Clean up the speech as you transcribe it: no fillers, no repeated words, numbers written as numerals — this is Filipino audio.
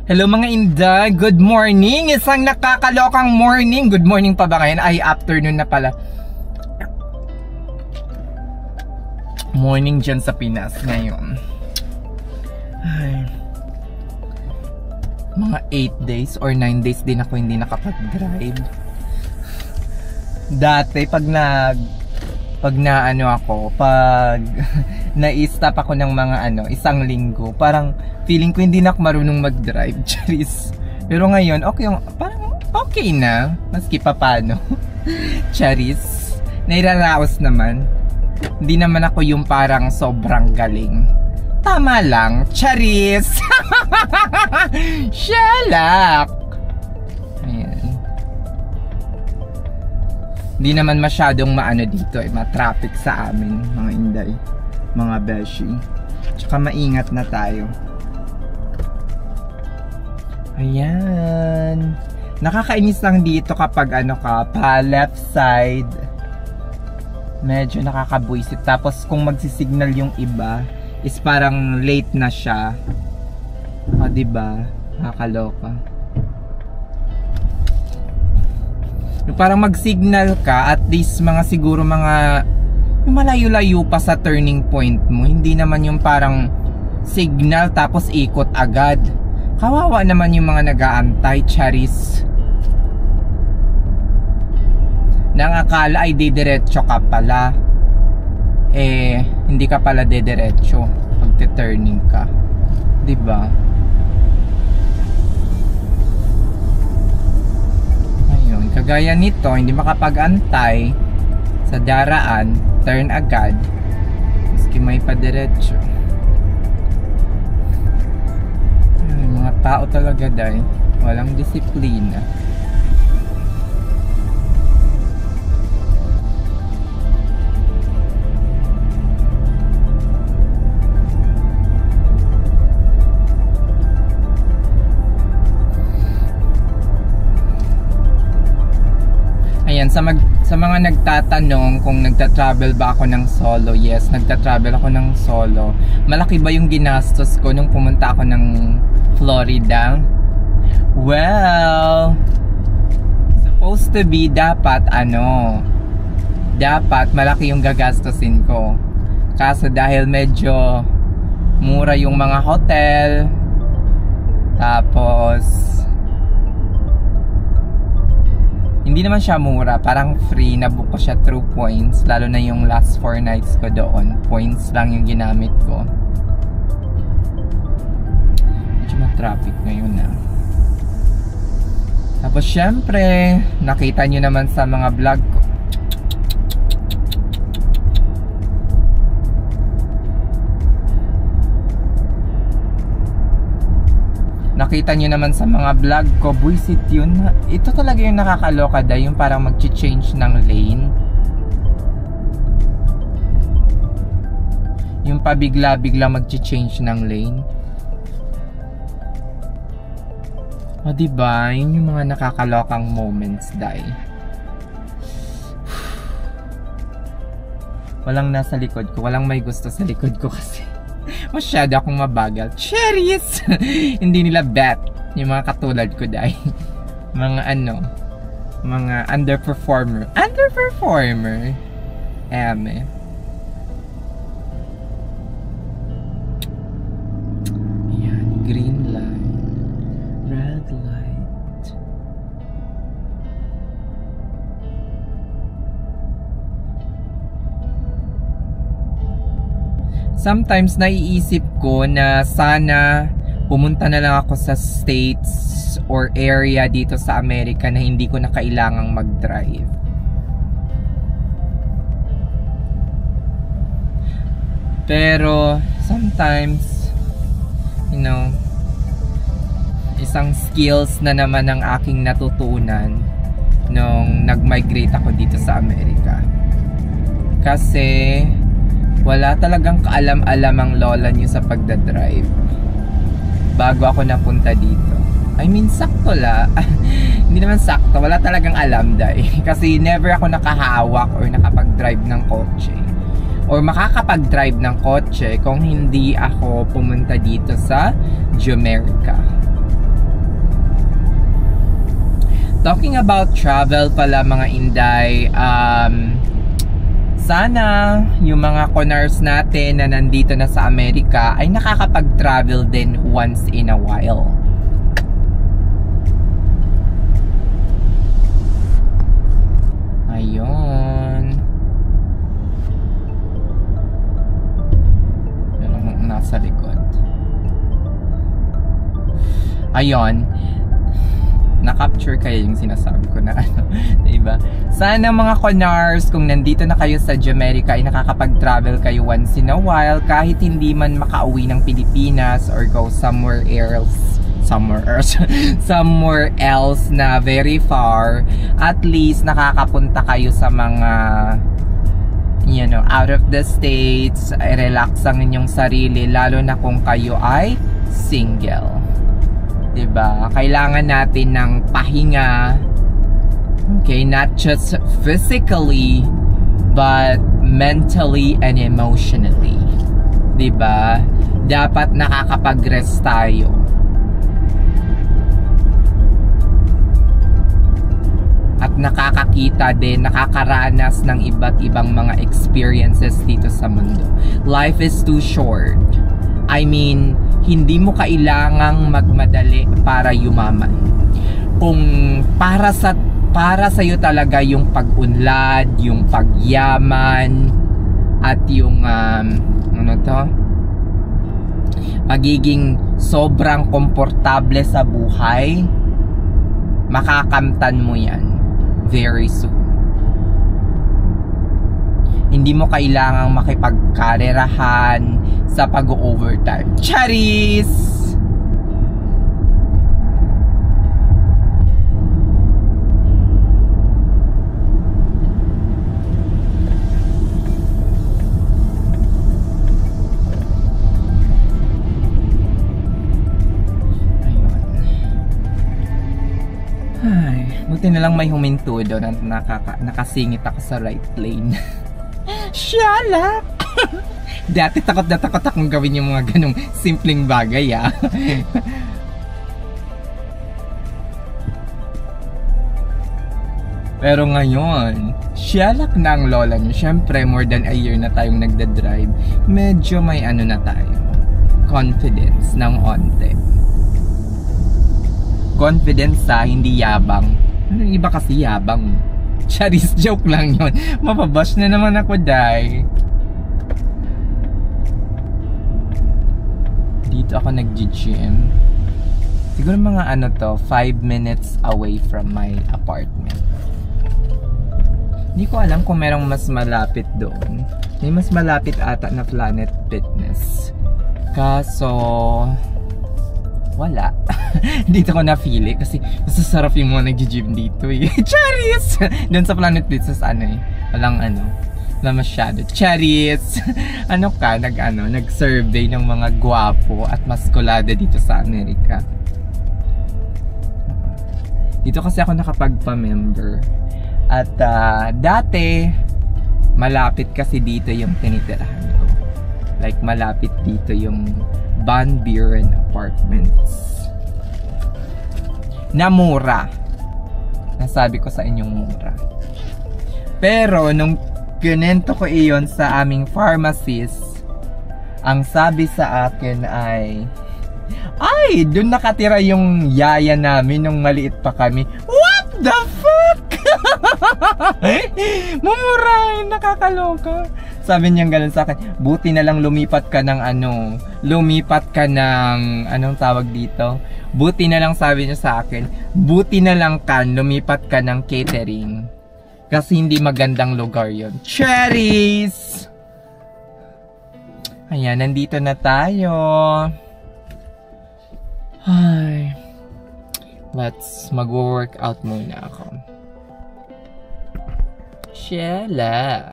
Hello mga Inday, good morning! Isang nakakalokang morning. Good morning pa ba ngayon? Ay, afternoon na pala. Morning dyan sa Pinas ngayon. Ay, mga 8 days or 9 days din ako hindi nakapag-drive. Dati pag na-stop ako ng mga isang linggo, parang feeling ko hindi na ako marunong mag-drive, charis. Pero ngayon, parang okay na, maski pa paano. Charis, nairaraos naman. Hindi naman ako yung parang sobrang galing. Tama lang, charis. Shalak. Ayan. Hindi naman masyadong dito ma-traffic sa amin, mga Inday, mga beshi. Tsaka maingat na tayo. Ayan. Nakakainis lang dito kapag pa left side. Medyo nakakabuisit. Tapos kung magsisignal yung iba, is parang late na siya. O, diba? Nakakaloka. Yung parang mag-signal ka, at least siguro yung malayo-layo pa sa turning point mo. Hindi naman yung parang signal tapos ikot agad. Kawawa naman yung mga nag-aantay, charis. Nang akala ay didiretso ka pala. Eh, hindi ka pala didiretso. Magte-turning ka. Diba? Ayun, kagaya nito, hindi makapag-antay sa daraan, turn agad. Maski may padiretso. Mga tao talaga dahil walang disiplina. Ayan, sa mga nagtatanong kung nagta-travel ba ako ng solo, yes, nagta-travel ako ng solo. Malaki ba yung ginastos ko nung pumunta ako ng Florida? Well, supposed to be dapat malaki yung gagastusin ko. Kaso dahil medyo mura yung mga hotel, tapos hindi naman siya mura, parang free, na-book ko siya through points. Lalo na yung last 4 nights ko doon, points lang yung ginamit ko. Medyo ma-traffic ngayon na. Tapos syempre, nakita nyo naman sa mga vlog ko, nakita nyo naman sa mga vlog ko, buisit yun. Ito talaga yung nakakaloka dahil yung parang mag-change ng lane. Yung pabigla-bigla mag-change ng lane. O diba, yun yung mga nakakalokang moments dahil walang nasa likod ko, walang may gusto sa likod ko kasi masyado akong mabagal. Cherries! Hindi nila bet yung mga katulad ko dahil mga mga underperformer. Eme. Ayan, green light, red light. Sometimes naiisip ko na sana pumunta na lang ako sa states or area dito sa Amerika na hindi ko na kailangang mag-drive. Pero sometimes, isang skills na naman ang aking natutunan nung nag-migrate ako dito sa Amerika. Kasi wala talagang kaalam-alam ang lola niyo sa pagdadrive bago ako napunta dito. I mean, sakto la. Hindi naman sakto, wala talagang alam dahil kasi never ako nakahawak or nakapag-drive ng kotse or makakapag-drive ng kotse kung hindi ako pumunta dito sa Jamaica. Talking about travel pala mga Inday, sana yung mga Conars natin na nandito na sa Amerika ay nakakapag-travel din once in a while. Ayun. Yan ang nasa likod. Ayun. Na-capture kayo yung sinasabi ko na ano, diba? Sana mga Conars, kung nandito na kayo sa Jamaica ay nakakapag-travel kayo once in a while kahit hindi man makauwi ng Pilipinas or go somewhere else na very far. At least nakakapunta kayo sa mga out of the states, relax ang inyong sarili lalo na kung kayo ay single. Diba? Kailangan natin ng pahinga. Okay, not just physically but mentally and emotionally. Diba? Dapat nakakapag-rest tayo. At nakakakita din, nakakaranas ng iba't ibang mga experiences dito sa mundo. Life is too short. I mean, hindi mo kailangang magmadali para yumaman. Kung para sa iyo talaga yung pag-unlad, yung pagyaman, at yung pagiging sobrang komportable sa buhay, makakamtan mo yan very soon. Hindi mo kailangang makipagkarerahan sa pag-overtime. Charis! Ay, buti na lang may huminto doon at nakasingit ako sa right lane. Shut up! Dati takot na takot akong gawin yung mga ganong simpleng bagay, ah. Pero ngayon, siyalak na ang lola niyo. Siyempre, more than a year na tayong nagda-drive. Medyo may ano na tayo. Confidence ng onte. Confidence sa hindi yabang. Ano yung iba kasi yabang? Charis, joke lang yun. Mapabash na naman ako, day. Dito ako nag-gym. Siguro mga 5 minutes away from my apartment. Hindi ko alam kung merong mas malapit doon. May mas malapit ata na Planet Fitness. Kaso wala. Dito ko na-feel kasi masasarap yung mga nag-gym dito eh. Charis! Doon sa Planet Fitness walang wala masyado. Charis! Nag-survey ng mga gwapo at maskulada dito sa Amerika. Dito kasi ako nakapagpa-member. At dati, malapit kasi dito yung tinitirahan ko. Like malapit dito yung Van Buren Apartments. Na mura. Nasabi ko sa inyong mura. Pero nung kinento ko iyon sa aming pharmacist, ang sabi sa akin ay doon nakatira yung yaya namin nung maliit pa kami. What the fuck? Mumurahin, nakakaloka. Sabi niya ganun sa akin, buti na lang lumipat ka ng anong tawag dito? Buti na lang, sabi niya sa akin, buti na lang lumipat ka ng catering. Kasi hindi magandang lugar yon. Cherries! Ayan, nandito na tayo. Ay, let's mag-workout muna ako. Shela.